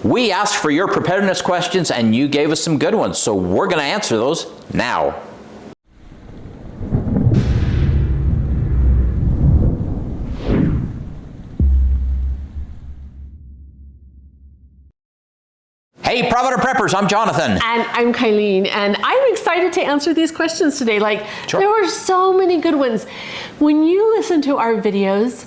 We asked for your preparedness questions and you gave us some good ones, so we're going to answer those now. Hey, Provident Preppers, I'm Jonathan. And I'm Kylene, and I'm excited to answer these questions today. Sure. There were so many good ones. When you listen to our videos,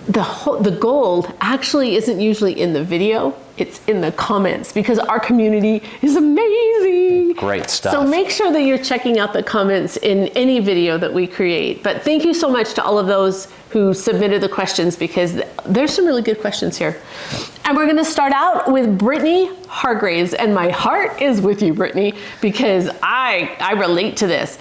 the gold actually isn't usually in the video, it's in the comments, because our community is amazing. Great stuff. So make sure that you're checking out the comments in any video that we create. But thank you so much to all of those who submitted the questions, because there's some really good questions here. And we're gonna start out with Brittany Hargraves, and my heart is with you, Brittany, because I relate to this.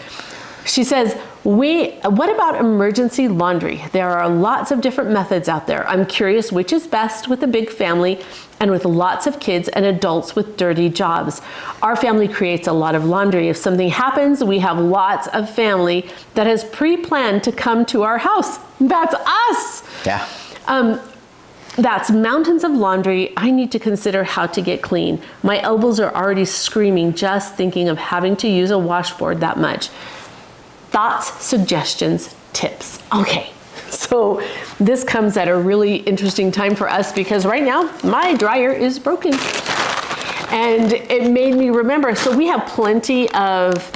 She says, what about emergency laundry? There are lots of different methods out there. I'm curious which is best with a big family and with lots of kids and adults with dirty jobs. Our family creates a lot of laundry. If something happens, we have lots of family that has pre-planned to come to our house. That's us. Yeah. That's mountains of laundry. I need to consider how to get clean. My elbows are already screaming just thinking of having to use a washboard that much. Thoughts, suggestions, tips. Okay, so this comes at a really interesting time for us, because right now my dryer is broken. And it made me remember, so we have plenty of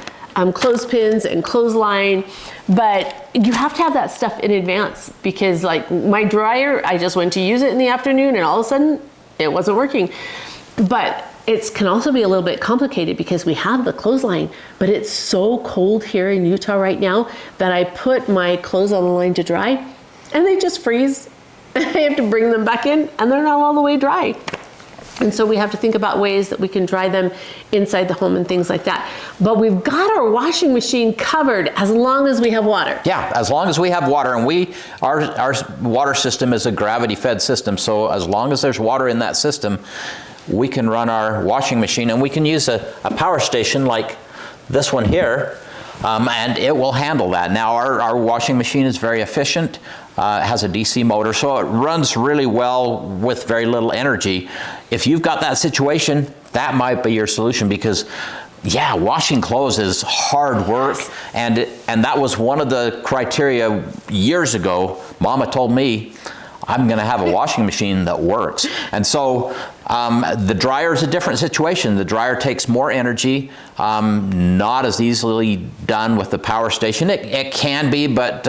clothespins and clothesline, but you have to have that stuff in advance, because like my dryer, I just went to use it in the afternoon and all of a sudden it wasn't working. But it can also be a little bit complicated because we have the clothesline, but it's so cold here in Utah right now that I put my clothes on the line to dry and they just freeze. I have to bring them back in and they're not all the way dry. And so we have to think about ways that we can dry them inside the home and things like that. But we've got our washing machine covered as long as we have water. Yeah, as long as we have water, and our water system is a gravity-fed system, so as long as there's water in that system, we can run our washing machine, and we can use a power station like this one here, and it will handle that. Now our washing machine is very efficient. It has a DC motor, so it runs really well with very little energy. If you've got that situation, that might be your solution, because yeah, washing clothes is hard work, and that was one of the criteria years ago. Mama told me, I'm going to have a washing machine that works. And so the dryer is a different situation. The dryer takes more energy, not as easily done with the power station. It can be, but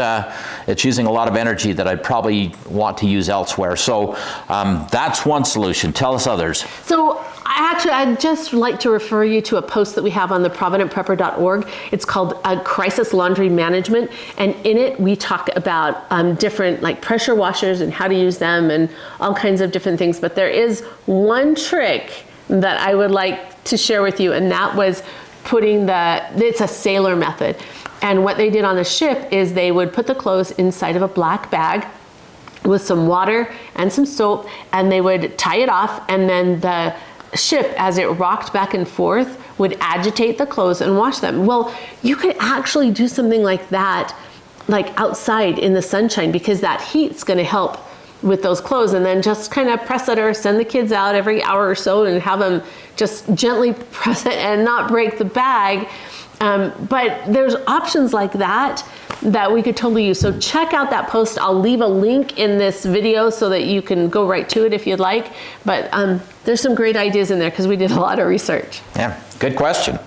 it's using a lot of energy that I'd probably want to use elsewhere. So that's one solution. Tell us others. So I'd just like to refer you to a post that we have on the providentprepper.org. It's called Crisis Laundry Management, and in it we talk about different like pressure washers and how to use them and all kinds of different things. But there is one trick that I would like to share with you, and that was putting it's a sailor method. And what they did on the ship is they would put the clothes inside of a black bag with some water and some soap, and they would tie it off, and then the ship, as it rocked back and forth, would agitate the clothes and wash them. Well, you could actually do something like that, like outside in the sunshine, because that heat's going to help with those clothes. And then just kind of press it, or send the kids out every hour or so and have them just gently press it and not break the bag. But there's options like that we could totally use. So check out that post. I'll leave a link in this video so that you can go right to it if you'd like. But there's some great ideas in there because we did a lot of research. Yeah, good question.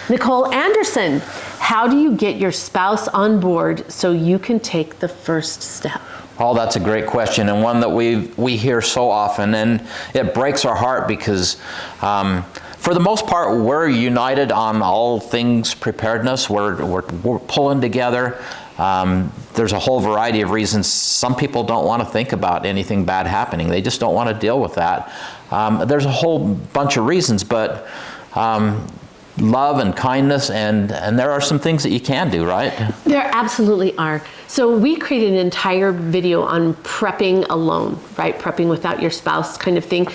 Nicole Anderson, how do you get your spouse on board so you can take the first step? Oh, that's a great question, and one that we hear so often, and it breaks our heart because for the most part, we're united on all things preparedness. We're pulling together. There's a whole variety of reasons. Some people don't want to think about anything bad happening. They just don't want to deal with that. There's a whole bunch of reasons, but love and kindness, and there are some things that you can do, right? There absolutely are. So we created an entire video on prepping alone, right? Prepping without your spouse kind of thing.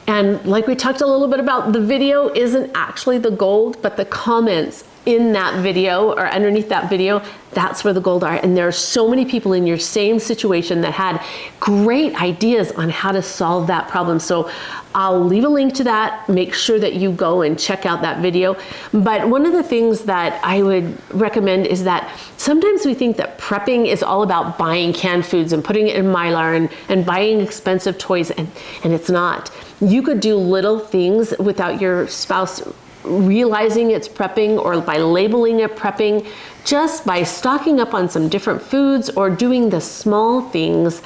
And like we talked a little bit about, the video isn't actually the gold, but the comments in that video or underneath that video, that's where the gold are. And there are so many people in your same situation that had great ideas on how to solve that problem. So I'll leave a link to that. Make sure that you go and check out that video. But one of the things that I would recommend is that sometimes we think that prepping is all about buying canned foods and putting it in Mylar and buying expensive toys, and it's not. You could do little things without your spouse realizing it's prepping, or by labeling it prepping, just by stocking up on some different foods or doing the small things.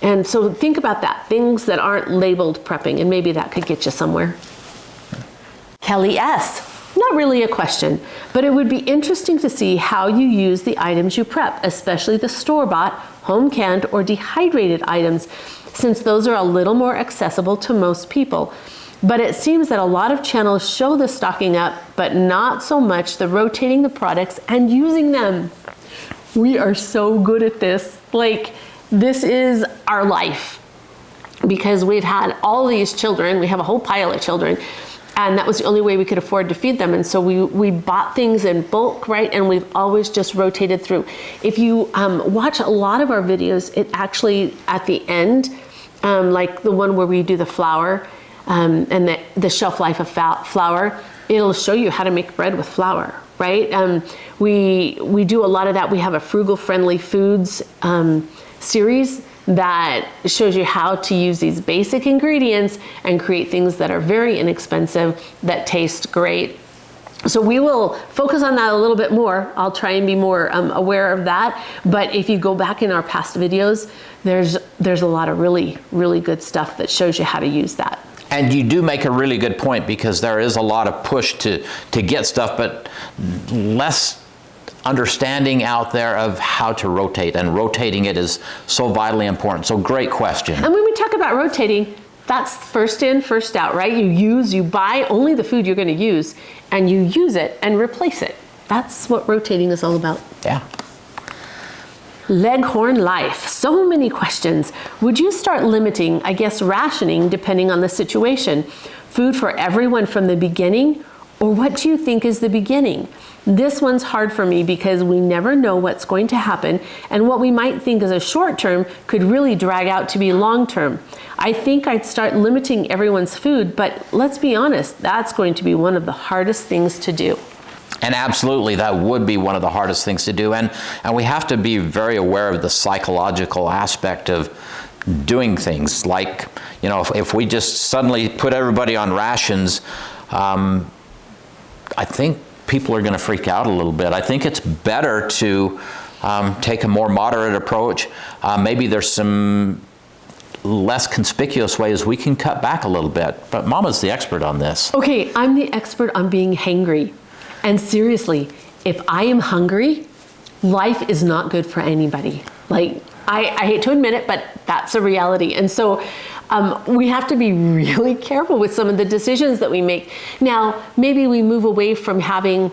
And so think about that, things that aren't labeled prepping, and maybe that could get you somewhere. Kelly S. Not really a question, but it would be interesting to see how you use the items you prep, especially the store-bought, home-canned, or dehydrated items, since those are a little more accessible to most people. But it seems that a lot of channels show the stocking up, but not so much the rotating the products and using them. We are so good at this. Like, this is our life, because we've had all these children. We have a whole pile of children, and that was the only way we could afford to feed them. And so we bought things in bulk, right? And we've always just rotated through. If you watch a lot of our videos, it actually, at the end, like the one where we do the flour, and the shelf life of flour, it'll show you how to make bread with flour, right? We do a lot of that. We have a frugal friendly foods series that shows you how to use these basic ingredients and create things that are very inexpensive, that taste great. So we will focus on that a little bit more. I'll try and be more aware of that. But if you go back in our past videos, there's a lot of really, really good stuff that shows you how to use that. And you do make a really good point, because there is a lot of push to get stuff, but less understanding out there of how to rotate, and rotating it is so vitally important. So great question. And when we talk about rotating, that's first in, first out, right? You buy only the food you're going to use, and you use it and replace it. That's what rotating is all about. Yeah. Leghorn Life, so many questions. Would you start limiting, I guess, rationing depending on the situation? Food for everyone from the beginning, or what do you think is the beginning? This one's hard for me, because we never know what's going to happen, and what we might think is a short term could really drag out to be long term. I think I'd start limiting everyone's food, but let's be honest, that's going to be one of the hardest things to do. And absolutely, that would be one of the hardest things to do. And we have to be very aware of the psychological aspect of doing things. Like, you know, if we just suddenly put everybody on rations, I think people are going to freak out a little bit. I think it's better to take a more moderate approach. Maybe there's some less conspicuous ways we can cut back a little bit. But Mama's the expert on this. Okay, I'm the expert on being hangry. And seriously, if I am hungry, life is not good for anybody. Like, I hate to admit it, but that's a reality. And so we have to be really careful with some of the decisions that we make. Now, maybe we move away from having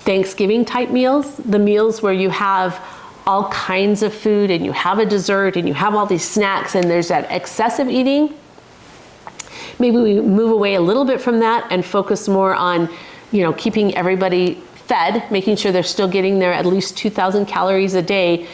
Thanksgiving type meals, the meals where you have all kinds of food and you have a dessert and you have all these snacks and there's that excessive eating. Maybe we move away a little bit from that and focus more on, you know, keeping everybody fed, making sure they're still getting their at least 2,000 calories a day.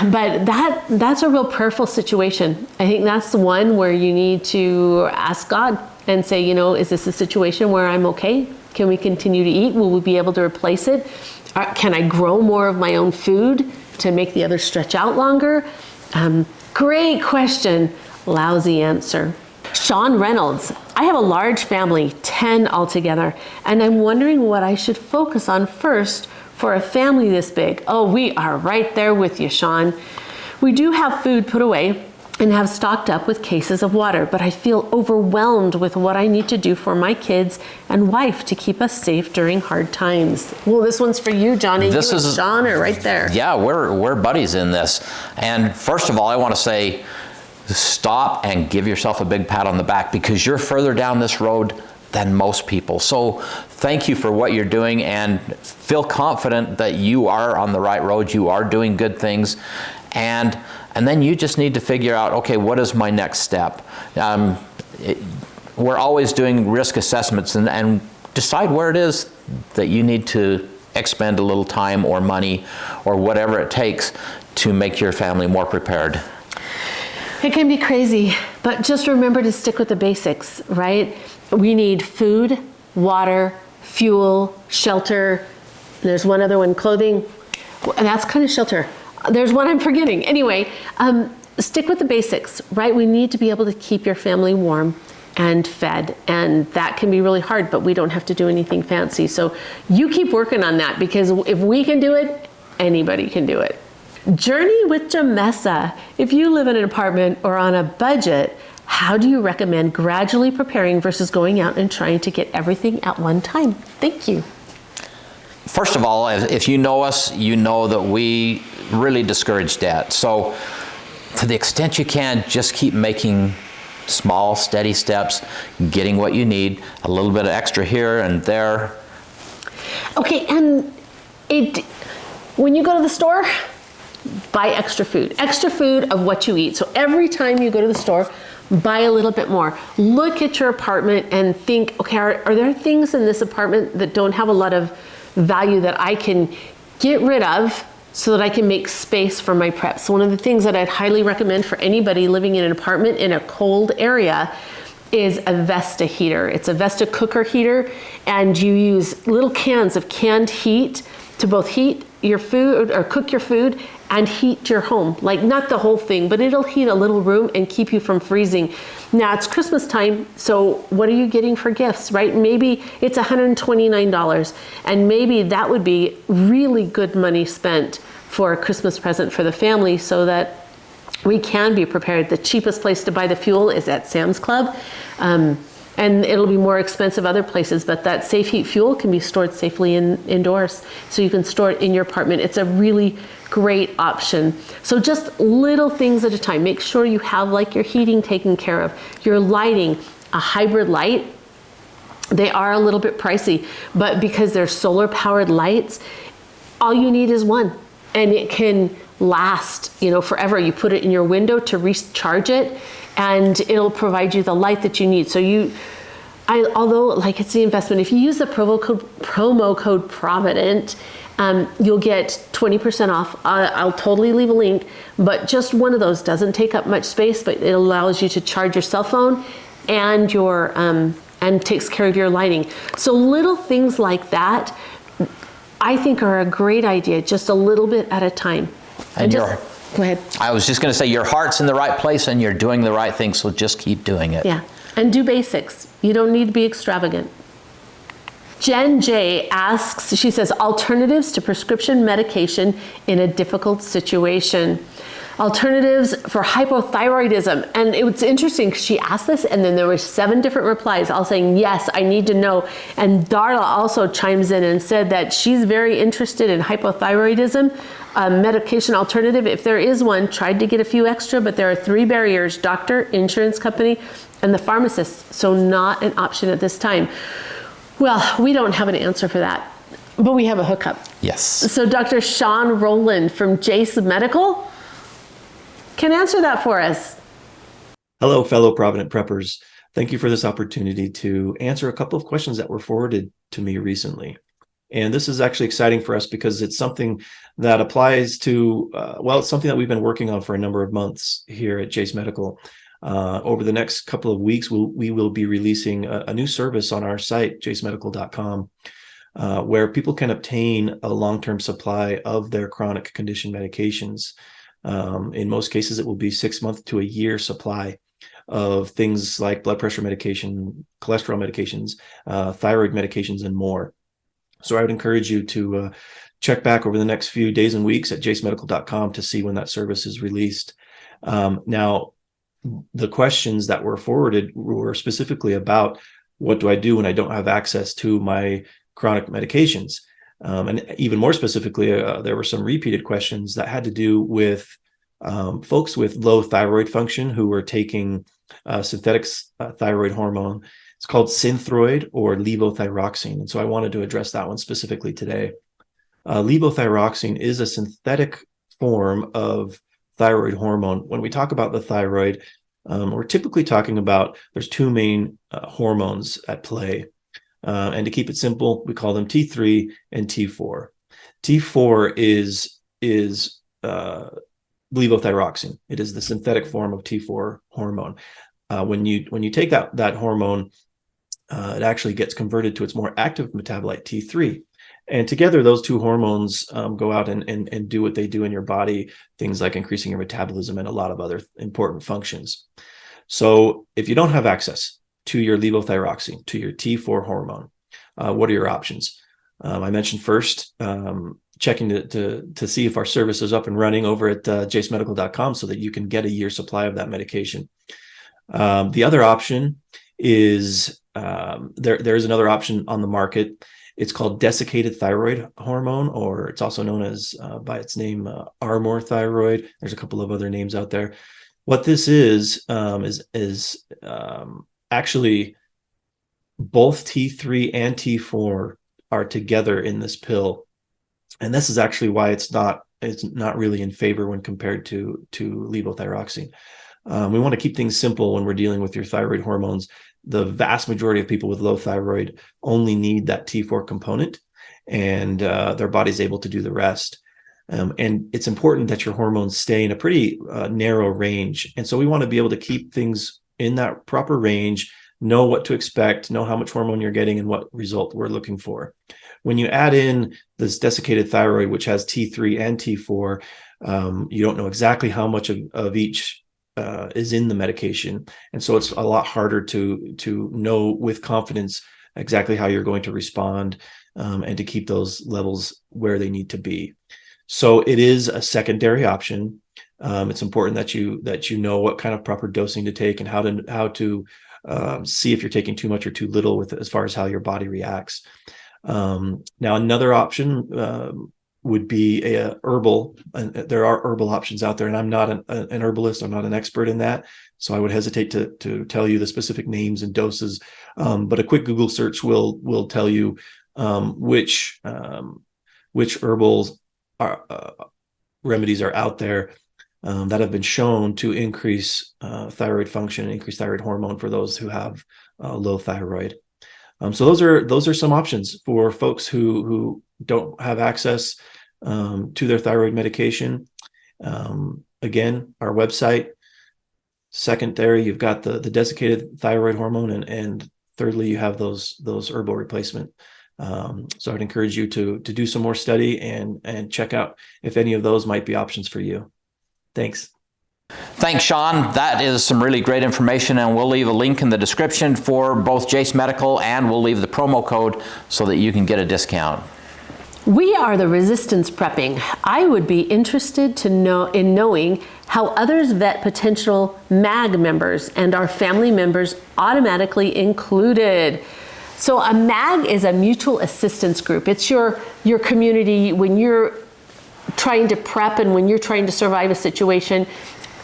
But that's a real prayerful situation. I think that's the one where you need to ask God and say, you know, is this a situation where I'm okay? Can we continue to eat? Will we be able to replace it? Can I grow more of my own food to make the others stretch out longer? Great question, lousy answer. Sean Reynolds, I have a large family, 10 altogether, and I'm wondering what I should focus on first for a family this big. Oh, we are right there with you, Sean. We do have food put away and have stocked up with cases of water, but I feel overwhelmed with what I need to do for my kids and wife to keep us safe during hard times. Well, this one's for you, Johnny. You and Sean are right there. Yeah, we're buddies in this. And first of all, I want to say, stop and give yourself a big pat on the back, because you're further down this road than most people. So thank you for what you're doing, and feel confident that you are on the right road. You are doing good things. And then you just need to figure out, okay, what is my next step? We're always doing risk assessments and decide where it is that you need to expend a little time or money or whatever it takes to make your family more prepared. It can be crazy, but just remember to stick with the basics, right? We need food, water, fuel, shelter. There's one other one, clothing. That's kind of shelter. There's one I'm forgetting. Anyway, stick with the basics, right? We need to be able to keep your family warm and fed, and that can be really hard, but we don't have to do anything fancy. So you keep working on that, because if we can do it, anybody can do it. Journey with Jamessa. If you live in an apartment or on a budget, how do you recommend gradually preparing versus going out and trying to get everything at one time? Thank you. First of all, if you know us, you know that we really discourage debt. So to the extent you can, just keep making small, steady steps, getting what you need, a little bit of extra here and there. Okay, and when you go to the store, buy extra food of what you eat. So every time you go to the store, buy a little bit more. Look at your apartment and think, okay, are there things in this apartment that don't have a lot of value that I can get rid of so that I can make space for my prep? So one of the things that I'd highly recommend for anybody living in an apartment in a cold area is a Vesta heater. It's a Vesta cooker heater, and you use little cans of canned heat to both heat your food or cook your food and heat your home. Like, not the whole thing, but it'll heat a little room and keep you from freezing. Now it's Christmas time, so what are you getting for gifts, right? Maybe it's $129, and maybe that would be really good money spent for a Christmas present for the family, so that we can be prepared. The cheapest place to buy the fuel is at Sam's Club. And it'll be more expensive other places, but that safe heat fuel can be stored safely indoors. So you can store it in your apartment. It's a really great option. So just little things at a time. Make sure you have like your heating taken care of, your lighting, a hybrid light. They are a little bit pricey, but because they're solar powered lights, all you need is one, and it can last, forever. You put it in your window to recharge it, and it'll provide you the light that you need. So although like it's the investment, if you use the promo code Provident, you'll get 20% off. I'll totally leave a link, but just one of those doesn't take up much space, but it allows you to charge your cell phone and and takes care of your lighting. So little things like that, I think, are a great idea, just a little bit at a time. Go ahead. I was just going to say, your heart's in the right place and you're doing the right thing, so just keep doing it. Yeah, and do basics. You don't need to be extravagant. Jen J asks, she says, alternatives to prescription medication in a difficult situation. Alternatives for hypothyroidism. And it was interesting because she asked this, and then there were 7 different replies, all saying, yes, I need to know. And Darla also chimes in and said that she's very interested in hypothyroidism, medication alternative. If there is one, tried to get a few extra, but there are 3 barriers: doctor, insurance company, and the pharmacist. So not an option at this time. Well, we don't have an answer for that, but we have a hookup. Yes. So Dr. Sean Rowland from Jace Medical can answer that for us. Hello, fellow Provident Preppers. Thank you for this opportunity to answer a couple of questions that were forwarded to me recently. And this is actually exciting for us because it's something that applies to, it's something that we've been working on for a number of months here at Jace Medical. Over the next couple of weeks, we will be releasing a new service on our site, jacemedical.com, where people can obtain a long-term supply of their chronic condition medications. In most cases, it will be 6 months to a year supply of things like blood pressure medication, cholesterol medications, thyroid medications, and more. So I would encourage you to check back over the next few days and weeks at jacemedical.com to see when that service is released. Now, the questions that were forwarded were specifically about, what do I do when I don't have access to my chronic medications? And even more specifically, there were some repeated questions that had to do with folks with low thyroid function who were taking synthetic thyroid hormone It's called Synthroid or levothyroxine. And so I wanted to address that one specifically today. Levothyroxine is a synthetic form of thyroid hormone. When we talk about the thyroid, we're typically talking about there's two main hormones at play. And to keep it simple, we call them T3 and T4. T4 is levothyroxine. It is the synthetic form of T4 hormone. When you take that hormone, it actually gets converted to its more active metabolite T3. And together, those two hormones go out and do what they do in your body, things like increasing your metabolism and a lot of other important functions. So if you don't have access to your levothyroxine, to your T4 hormone, what are your options? I mentioned first, checking to see if our service is up and running over at jacemedical.com so that you can get a year's supply of that medication. The other option is there's another option on the market. It's called desiccated thyroid hormone, or it's also known as by its name Armour thyroid. There's a couple of other names out there. What this is actually both T3 and T4 are together in this pill, and this is actually why it's not really in favor when compared to levothyroxine. We want to keep things simple when we're dealing with your thyroid hormones. The vast majority of people with low thyroid only need that T4 component, and their body's able to do the rest. And it's important that your hormones stay in a pretty narrow range. And so we want to be able to keep things in that proper range, know what to expect, know how much hormone you're getting and what result we're looking for. When you add in this desiccated thyroid, which has T3 and T4, you don't know exactly how much of each is in the medication. And so it's a lot harder to know with confidence exactly how you're going to respond and to keep those levels where they need to be. So it is a secondary option. It's important that you know what kind of proper dosing to take and how to see if you're taking too much or too little with as far as how your body reacts. Now, another option would be a herbal, and there are herbal options out there, and I'm not an herbalist. I'm not an expert in that, so I would hesitate to tell you the specific names and doses. But a quick Google search will tell you which herbals remedies are out there that have been shown to increase thyroid function and increase thyroid hormone for those who have low thyroid. So those are some options for folks who don't have access to their thyroid medication. Again, our website. Secondary, you've got the desiccated thyroid hormone, and thirdly, you have those herbal replacement. So I'd encourage you to do some more study and check out if any of those might be options for you. Thanks. Thanks, Sean. That is some really great information, and we'll leave a link in the description for both Jace Medical, and we'll leave the promo code so that you can get a discount. We are the Resistance Prepping. I would be interested to know in knowing how others vet potential MAG members and our family members automatically included. So a MAG is a mutual assistance group. It's your community when you're trying to prep and when you're trying to survive a situation.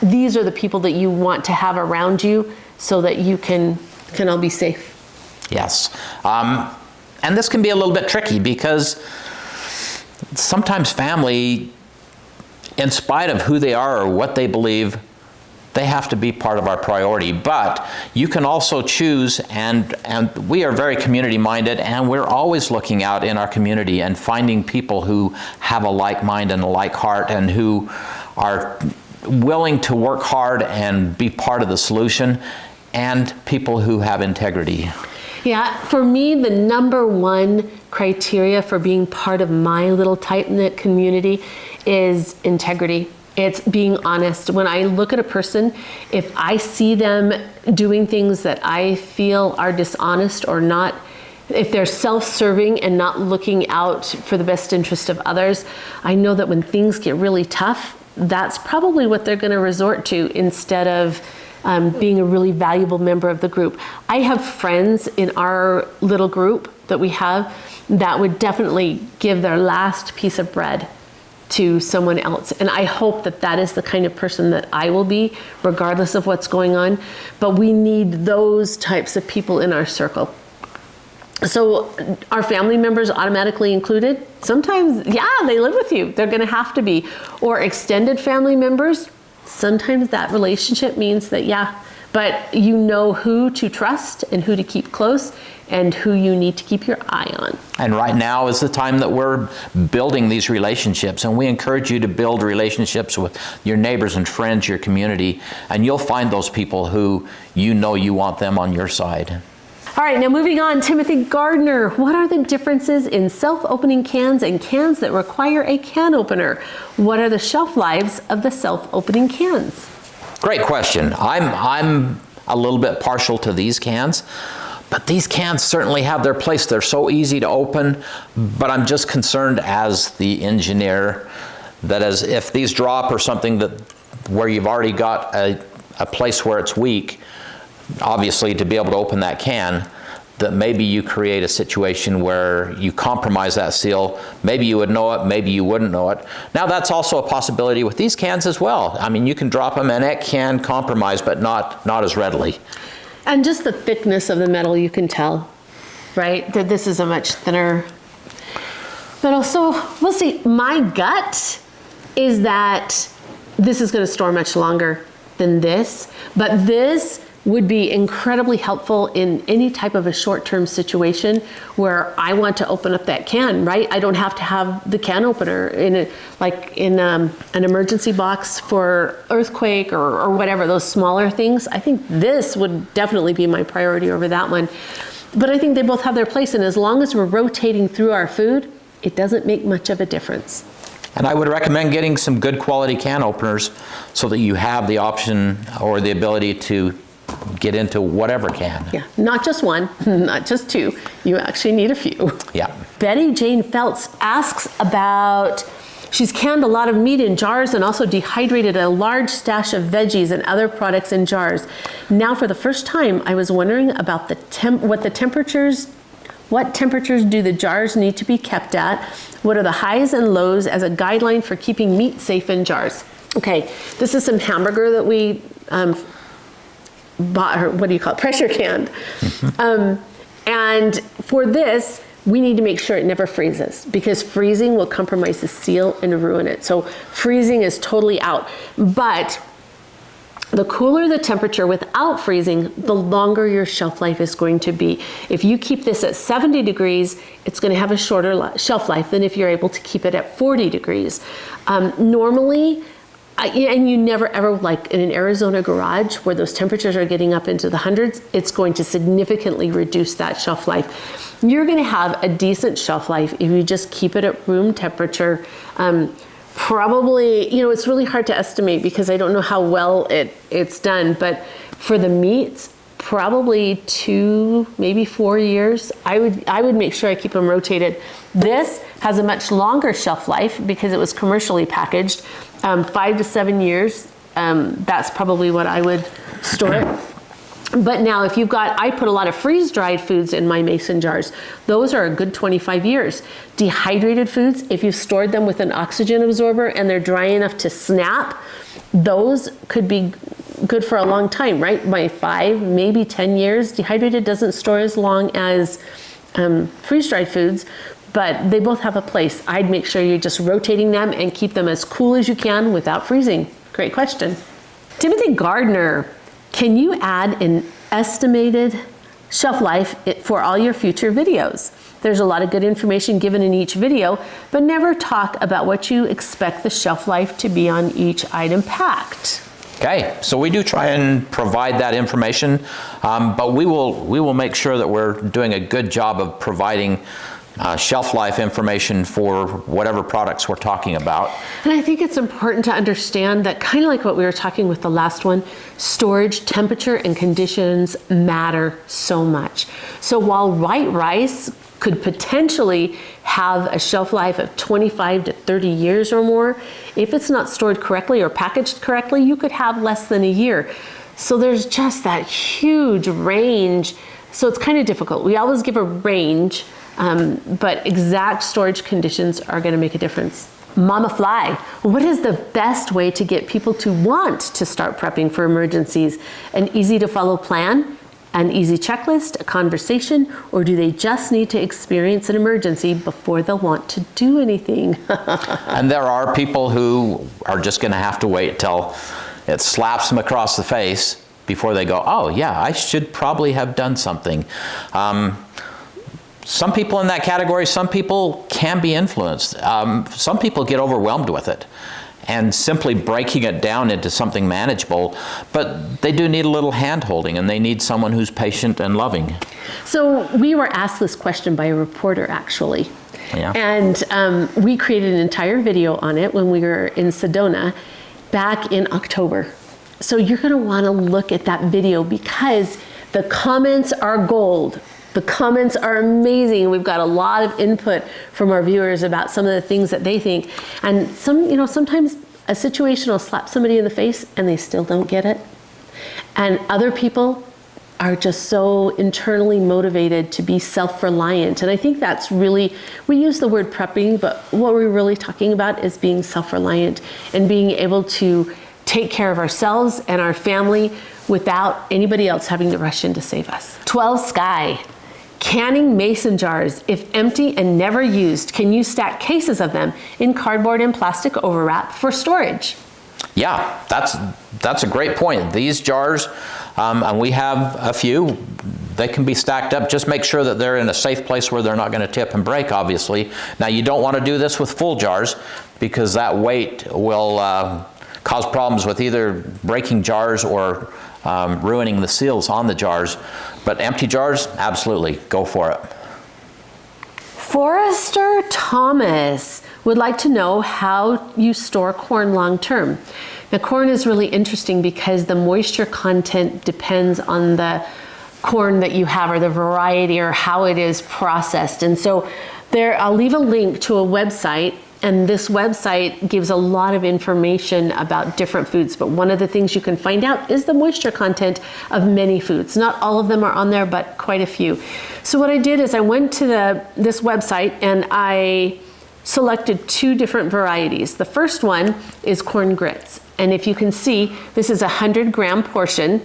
These are the people that you want to have around you so that you can all be safe. Yes. And this can be a little bit tricky because sometimes family, in spite of who they are or what they believe, they have to be part of our priority. But you can also choose, and we are very community minded, and we're always looking out in our community and finding people who have a like mind and a like heart and who are willing to work hard and be part of the solution, and people who have integrity. Yeah, for me, the number one criteria for being part of my little tight-knit community is integrity. It's being honest. When I look at a person, if I see them doing things that I feel are dishonest or not, if they're self-serving and not looking out for the best interest of others, I know that when things get really tough, that's probably what they're going to resort to instead of being a really valuable member of the group. I have friends in our little group that we have that would definitely give their last piece of bread to someone else. And I hope that that is the kind of person that I will be, regardless of what's going on. But we need those types of people in our circle. So are family members automatically included? Sometimes, yeah, they live with you. They're going to have to be. Or extended family members, sometimes that relationship means that, yeah, but you know who to trust and who to keep close and who you need to keep your eye on. And right now is the time that we're building these relationships, and we encourage you to build relationships with your neighbors and friends, your community, and you'll find those people who you know you want them on your side. All right, now moving on, Timothy Gardner. What are the differences in self-opening cans and cans that require a can opener? What are the shelf lives of the self-opening cans? Great question. I'm a little bit partial to these cans, but these cans certainly have their place. They're so easy to open, but I'm just concerned as the engineer that as if these drop or something that where you've already got a place where it's weak, obviously to be able to open that can, that maybe you create a situation where you compromise that seal. Maybe you would know it, maybe you wouldn't know it. Now that's also a possibility with these cans as well. I mean, you can drop them and it can compromise, but not as readily. And just the thickness of the metal, you can tell, right? That this is a much thinner metal. So we'll see. My gut is that this is going to store much longer than this, but this would be incredibly helpful in any type of a short-term situation where I want to open up that can, right? I don't have to have the can opener in an emergency box for earthquake or whatever, those smaller things. I think this would definitely be my priority over that one. But I think they both have their place, and as long as we're rotating through our food, it doesn't make much of a difference. And I would recommend getting some good quality can openers so that you have the option or the ability to get into whatever can. Yeah, not just one, not just two. You actually need a few. Yeah. Betty Jane Feltz asks about, she's canned a lot of meat in jars and also dehydrated a large stash of veggies and other products in jars. Now for the first time, I was wondering about what temperatures do the jars need to be kept at? What are the highs and lows as a guideline for keeping meat safe in jars? Okay, this is some hamburger that we bought, or what do you call it, pressure canned. And for this, we need to make sure it never freezes, because freezing will compromise the seal and ruin it. So freezing is totally out. But the cooler the temperature without freezing, the longer your shelf life is going to be. If you keep this at 70 degrees, it's going to have a shorter shelf life than if you're able to keep it at 40 degrees. Normally, and you never ever, like in an Arizona garage where those temperatures are getting up into the hundreds, it's going to significantly reduce that shelf life. You're going to have a decent shelf life if you just keep it at room temperature. Probably, it's really hard to estimate because I don't know how well it's done, but for the meats, probably 2, maybe 4 years. I would make sure I keep them rotated. This has a much longer shelf life because it was commercially packaged, 5 to 7 years. That's probably what I would store it. But now if I put a lot of freeze-dried foods in my mason jars. Those are a good 25 years. Dehydrated foods, if you've stored them with an oxygen absorber and they're dry enough to snap, those could be good for a long time, right? By 5, maybe 10 years. Dehydrated doesn't store as long as freeze-dried foods, but they both have a place. I'd make sure you're just rotating them and keep them as cool as you can without freezing. Great question. Timothy Gardner, can you add an estimated shelf life for all your future videos? There's a lot of good information given in each video, but never talk about what you expect the shelf life to be on each item packed. Okay, so we do try and provide that information, but we will make sure that we're doing a good job of providing shelf life information for whatever products we're talking about. And I think it's important to understand that, kind of like what we were talking with the last one, storage, temperature, and conditions matter so much. So while white rice could potentially have a shelf life of 25 to 30 years or more, if it's not stored correctly or packaged correctly, you could have less than a year. So there's just that huge range. So it's kind of difficult. We always give a range, but exact storage conditions are going to make a difference. Mama Fly, what is the best way to get people to want to start prepping for emergencies? An easy to follow plan, an easy checklist, a conversation, or do they just need to experience an emergency before they'll want to do anything? And there are people who are just going to have to wait till it slaps them across the face before they go, oh yeah, I should probably have done something. Some people in that category, some people can be influenced. Some people get overwhelmed with it and simply breaking it down into something manageable, but they do need a little hand-holding, and they need someone who's patient and loving. So we were asked this question by a reporter, actually. Yeah. And we created an entire video on it when we were in Sedona back in October. So you're gonna wanna look at that video because the comments are gold. The comments are amazing. We've got a lot of input from our viewers about some of the things that they think. And sometimes a situation will slap somebody in the face and they still don't get it. And other people are just so internally motivated to be self-reliant. And I think that's really, we use the word prepping, but what we're really talking about is being self-reliant and being able to take care of ourselves and our family without anybody else having to rush in to save us. 12 Sky. Canning mason jars, if empty and never used, can you stack cases of them in cardboard and plastic overwrap for storage? Yeah, that's a great point. These jars, and we have a few, they can be stacked up. Just make sure that they're in a safe place where they're not going to tip and break, obviously. Now, you don't want to do this with full jars because that weight will cause problems with either breaking jars or ruining the seals on the jars. But empty jars, absolutely, go for it. Forrester Thomas would like to know how you store corn long term. Now, corn is really interesting because the moisture content depends on the corn that you have or the variety or how it is processed. And so I'll leave a link to a website, and this website gives a lot of information about different foods, but one of the things you can find out is the moisture content of many foods. Not all of them are on there, but quite a few. So what I did is I went to this website and I selected 2 different varieties. The first one is corn grits. And if you can see, this is a 100-gram portion.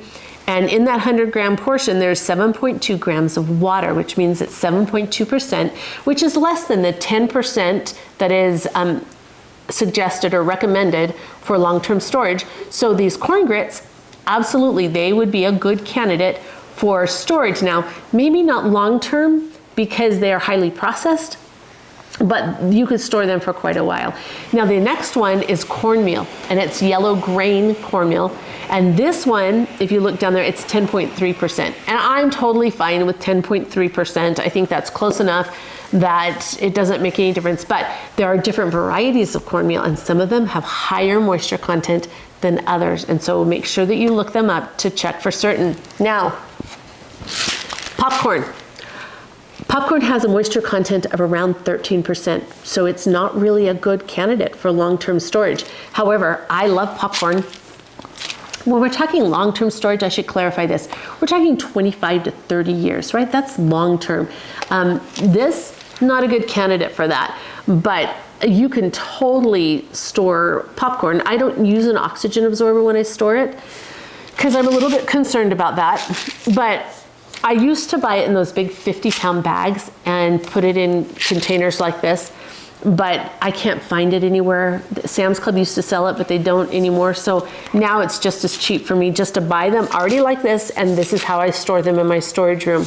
And in that 100-gram portion, there's 7.2 grams of water, which means it's 7.2%, which is less than the 10% that is suggested or recommended for long-term storage. So these corn grits, absolutely, they would be a good candidate for storage. Now, maybe not long-term because they are highly processed, but you could store them for quite a while. Now, the next one is cornmeal, and it's yellow grain cornmeal. And this one, if you look down there, it's 10.3%. And I'm totally fine with 10.3%. I think that's close enough that it doesn't make any difference. But there are different varieties of cornmeal, and some of them have higher moisture content than others. And so make sure that you look them up to check for certain. Now, popcorn. Popcorn has a moisture content of around 13%, so it's not really a good candidate for long-term storage. However, I love popcorn. When we're talking long-term storage, I should clarify this. We're talking 25 to 30 years, right? That's long-term. This, not a good candidate for that, but you can totally store popcorn. I don't use an oxygen absorber when I store it because I'm a little bit concerned about that, but I used to buy it in those big 50-pound bags and put it in containers like this, but I can't find it anywhere. Sam's Club used to sell it, but they don't anymore. So now it's just as cheap for me just to buy them already like this, and this is how I store them in my storage room.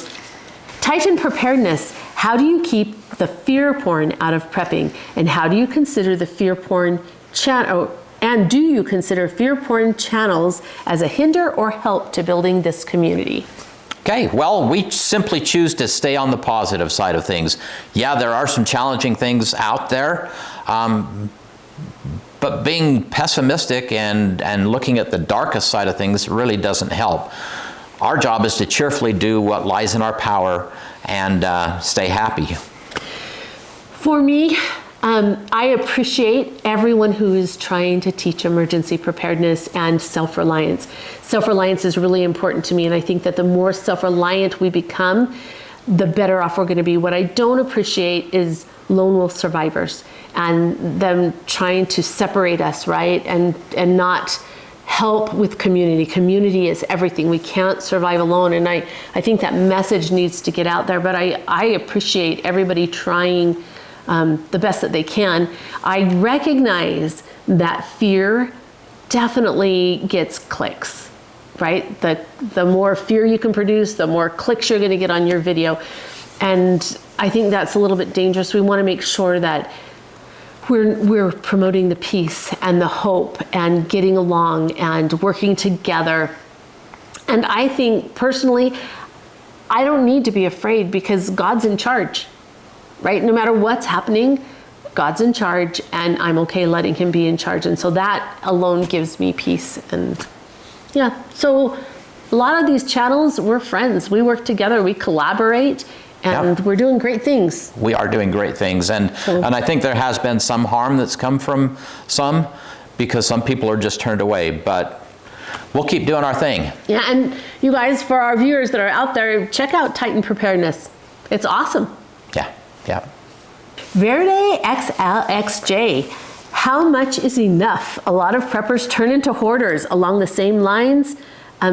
Titan preparedness. How do you keep the fear porn out of prepping? And how do you consider the fear porn channel? And do you consider fear porn channels as a hinder or help to building this community? Okay, well, we simply choose to stay on the positive side of things. Yeah, there are some challenging things out there, but being pessimistic and looking at the darkest side of things really doesn't help. Our job is to cheerfully do what lies in our power and stay happy. For me, I appreciate everyone who is trying to teach emergency preparedness and self-reliance. Self-reliance is really important to me, and I think that the more self-reliant we become, the better off we're going to be. What I don't appreciate is lone wolf survivors and them trying to separate us, right? And not help with community. Community is everything. We can't survive alone. And I think that message needs to get out there. But I appreciate everybody trying the best that they can. I recognize that fear definitely gets clicks, right? The more fear you can produce, the more clicks you're going to get on your video. And I think that's a little bit dangerous. We want to make sure that we're promoting the peace and the hope and getting along and working together. And I think personally, I don't need to be afraid because God's in charge, right? No matter what's happening, God's in charge, and I'm okay letting him be in charge. And so that alone gives me peace. And yeah, so a lot of these channels, we're friends. We work together, we collaborate, and we're doing great things. We are doing great things. And I think there has been some harm that's come from some, because some people are just turned away. But we'll keep doing our thing. Yeah, and you guys, for our viewers that are out there, check out Titan Preparedness. It's awesome. Yeah, yeah. Verde XLXJ. How much is enough? A lot of preppers turn into hoarders along the same lines.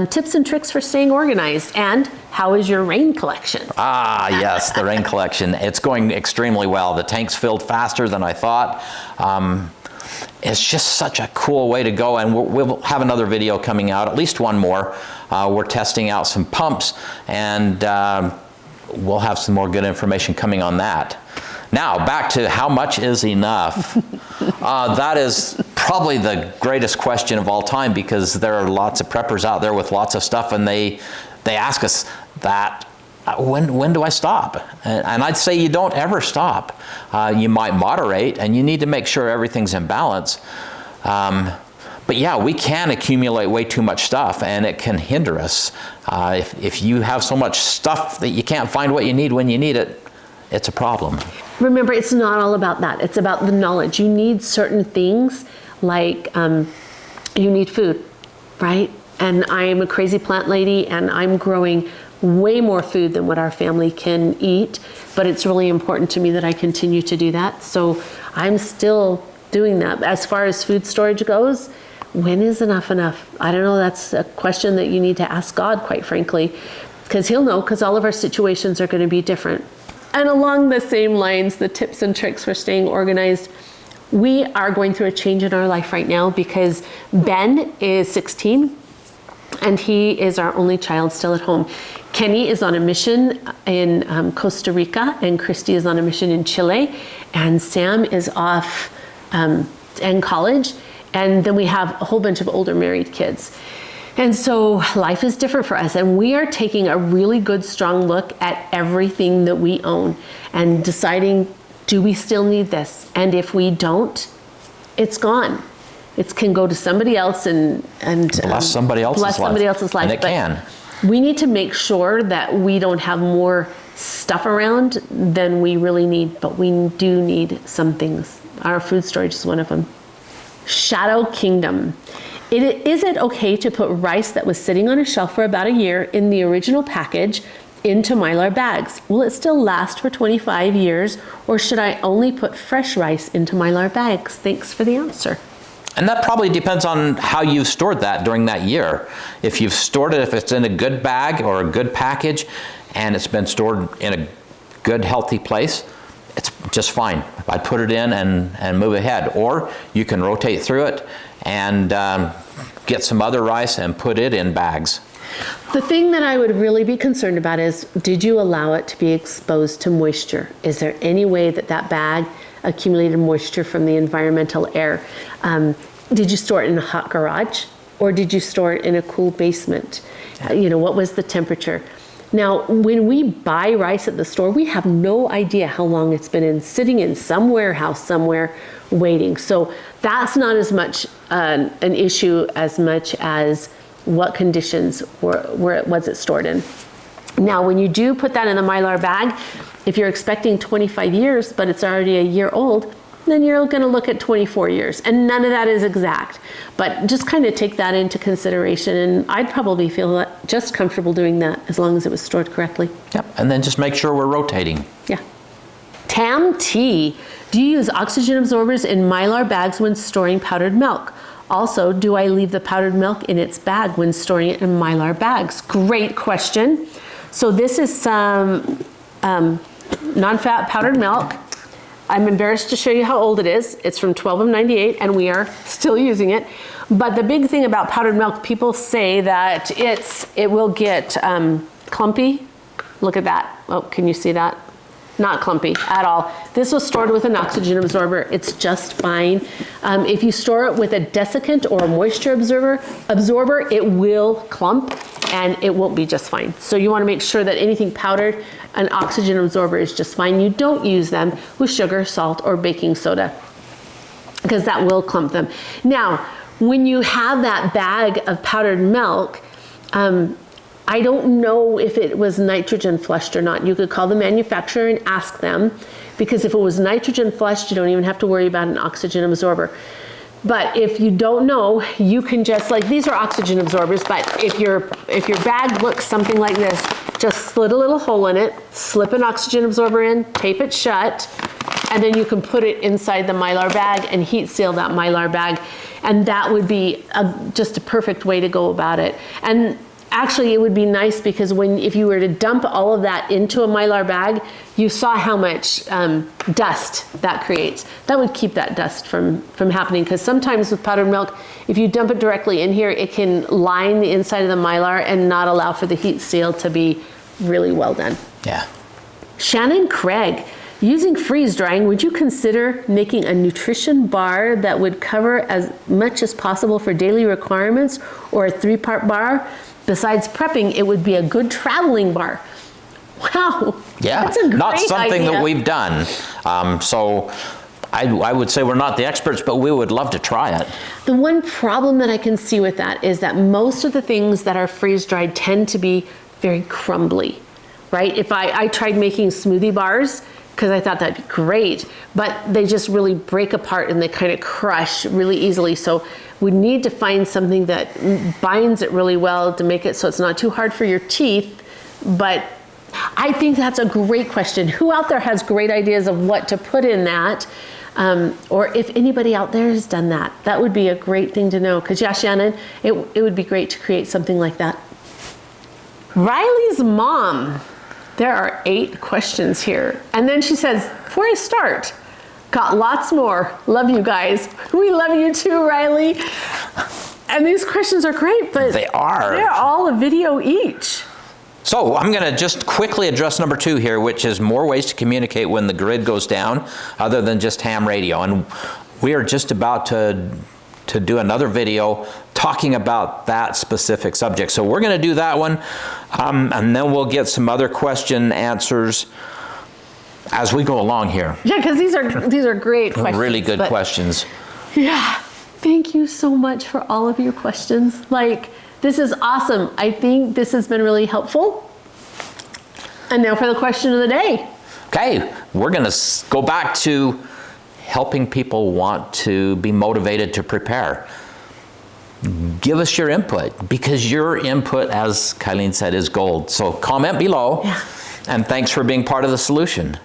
Tips and tricks for staying organized. And how is your rain collection? Ah, yes, the rain collection. It's going extremely well. The tank's filled faster than I thought. It's just such a cool way to go. And we'll have another video coming out, at least one more. We're testing out some pumps, and we'll have some more good information coming on that. Now, back to how much is enough? That is probably the greatest question of all time, because there are lots of preppers out there with lots of stuff, and they ask us that, when do I stop? And I'd say you don't ever stop. You might moderate, and you need to make sure everything's in balance. But yeah, we can accumulate way too much stuff, and it can hinder us. If you have so much stuff that you can't find what you need when you need it, it's a problem. Remember, it's not all about that. It's about the knowledge. You need certain things, like you need food, right? And I am a crazy plant lady, and I'm growing way more food than what our family can eat. But it's really important to me that I continue to do that. So I'm still doing that. As far as food storage goes, when is enough enough? I don't know. That's a question that you need to ask God, quite frankly, because he'll know, because all of our situations are going to be different. And along the same lines, the tips and tricks for staying organized, we are going through a change in our life right now, because Ben is 16 and he is our only child still at home. Kenny is on a mission in Costa Rica, and Christy is on a mission in Chile, and Sam is off in college. And then we have a whole bunch of older married kids. And so life is different for us, and we are taking a really good, strong look at everything that we own and deciding, do we still need this? And if we don't, it's gone. It can go to somebody else and bless somebody else's life. And it can. We need to make sure that we don't have more stuff around than we really need, but we do need some things. Our food storage is one of them. Shadow Kingdom. Is it okay to put rice that was sitting on a shelf for about a year in the original package into Mylar bags? Will it still last for 25 years, or should I only put fresh rice into Mylar bags? Thanks for the answer. And that probably depends on how you've stored that during that year. If you've stored it, if it's in a good bag or a good package, and it's been stored in a good, healthy place, it's just fine. I'd put it in and move ahead. Or you can rotate through it and get some other rice and put it in bags. The thing that I would really be concerned about is, did you allow it to be exposed to moisture? Is there any way that that bag accumulated moisture from the environmental air? Did you store it in a hot garage, or did you store it in a cool basement? What was the temperature? Now, when we buy rice at the store, we have no idea how long it's been sitting in some warehouse somewhere waiting. So that's not as much an issue as much as what conditions was it stored in. Now, when you do put that in the Mylar bag, if you're expecting 25 years, but it's already a year old, then you're going to look at 24 years. And none of that is exact. But just kind of take that into consideration. And I'd probably feel just comfortable doing that as long as it was stored correctly. Yep. And then just make sure we're rotating. Yeah. Tam T. Do you use oxygen absorbers in Mylar bags when storing powdered milk? Also, do I leave the powdered milk in its bag when storing it in Mylar bags? Great question. So this is some non-fat powdered milk. I'm embarrassed to show you how old it is. It's from 12 of 98 and we are still using it. But the big thing about powdered milk, people say that it will get clumpy. Look at that. Oh, can you see that? Not clumpy at all. This was stored with an oxygen absorber. It's just fine. If you store it with a desiccant or a moisture absorber, it will clump and it won't be just fine. So you want to make sure that anything powdered, an oxygen absorber is just fine. You don't use them with sugar, salt, or baking soda because that will clump them. Now, when you have that bag of powdered milk, I don't know if it was nitrogen flushed or not. You could call the manufacturer and ask them, because if it was nitrogen flushed, you don't even have to worry about an oxygen absorber. But if you don't know, you can just, like, these are oxygen absorbers, but if your bag looks something like this, just slit a little hole in it, slip an oxygen absorber in, tape it shut, and then you can put it inside the Mylar bag and heat seal that Mylar bag. And that would be just a perfect way to go about it. And actually, it would be nice because if you were to dump all of that into a Mylar bag, you saw how much dust that creates. That would keep that dust from happening, because sometimes with powdered milk, if you dump it directly in here, it can line the inside of the Mylar and not allow for the heat seal to be really well done. Yeah. Shannon Craig, using freeze drying, would you consider making a nutrition bar that would cover as much as possible for daily requirements, or a 3-part bar? Besides prepping, it would be a good traveling bar. Wow. Yeah, that's a great not something idea that we've done. So I would say we're not the experts, but we would love to try it. The one problem that I can see with that is that most of the things that are freeze-dried tend to be very crumbly, right? If I tried making smoothie bars, because I thought that'd be great, but they just really break apart and they kind of crush really easily. So we need to find something that binds it really well to make it so it's not too hard for your teeth. But I think that's a great question. Who out there has great ideas of what to put in that? Or if anybody out there has done that, that would be a great thing to know. Because yeah, Shannon, it would be great to create something like that. Riley's mom. There are 8 questions here. And then she says, before I start, got lots more. Love you guys. We love you too, Riley. And these questions are great, but they are. They're all a video each. So I'm going to just quickly address number 2 here, which is more ways to communicate when the grid goes down other than just ham radio. And we are just about to do another video talking about that specific subject. So we're going to do that one, and then we'll get some other question answers as we go along here. Yeah, because these are great questions. Really good questions. Yeah, thank you so much for all of your questions. Like, this is awesome. I think this has been really helpful. And now for the question of the day. Okay, we're going to go back to helping people want to be motivated to prepare. Give us your input, because your input, as Kylene said, is gold. So comment below, and thanks for being part of the solution.